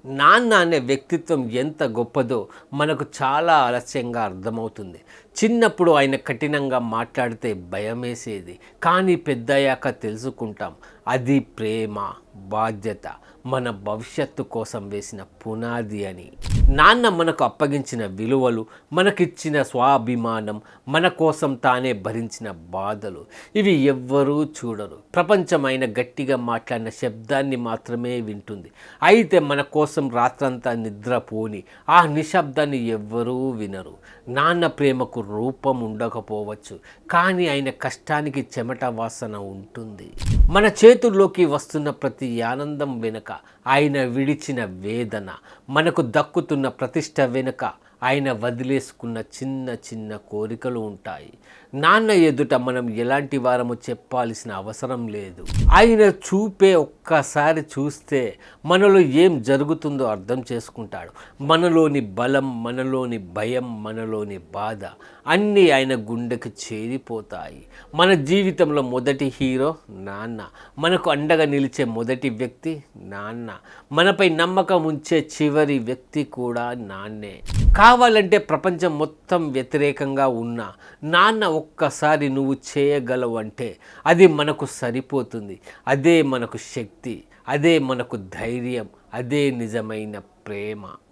నాన్న అనే వ్యక్తిత్వం ఎంత గొప్పదో మనకు చాలా ఆలస్యంగా అర్థమవుతుంది. చిన్నప్పుడు ఆయన కఠినంగా మాట్లాడితే భయమేసేది. కానీ పెద్దయ్యాక తెలుసుకుంటాం అది ప్రేమ, బాధ్యత, మన భవిష్యత్తు కోసం వేసిన పునాది అని. నాన్న మనకు అప్పగించిన విలువలు, మనకిచ్చిన స్వాభిమానం, మన కోసం తానే భరించిన బాధలు, ఇవి ఎవ్వరూ చూడరు. ప్రపంచమైన గట్టిగా మాట్లాడిన శబ్దాన్ని మాత్రమే వింటుంది. అయితే మన కోసం రాత్రంతా నిద్రపోని ఆ నిశ్శబ్దాన్ని ఎవ్వరూ వినరు. నాన్న ప్రేమకు రూపం ఉండకపోవచ్చు, కానీ ఆయన కష్టానికి చెమట వాసన ఉంటుంది. మన చేతుల్లోకి వస్తున్న ప్రతి ఆనందం వెనుక ఆయన విడిచిన వేదన, మనకు దక్కుతున్న ప్రతిష్ట వెనుక ఆయన వదిలేసుకున్న చిన్న చిన్న కోరికలు ఉంటాయి. నాన్న ఎదుట మనం ఎలాంటి వారము చెప్పాల్సిన అవసరం లేదు. ఆయన చూపే ఒక్కసారి చూస్తే మనలో ఏం జరుగుతుందో అర్థం చేసుకుంటాడు. మనలోని బలం, మనలోని భయం, మనలోని బాధ అన్నీ ఆయన గుండెకి చేరిపోతాయి. మన జీవితంలో మొదటి హీరో నాన్న. మనకు అండగా నిలిచే మొదటి వ్యక్తి నాన్న. మనపై నమ్మకం ఉంచే చివరి వ్యక్తి కూడా నాన్నే. కావాలంటే ప్రపంచం మొత్తం వ్యతిరేకంగా ఉన్నా నాన్న ఒక్కసారి నువ్వు చేయగలవు అంటే అది మనకు సరిపోతుంది. అదే మనకు శక్తి, అదే మనకు ధైర్యం, అదే నిజమైన ప్రేమ.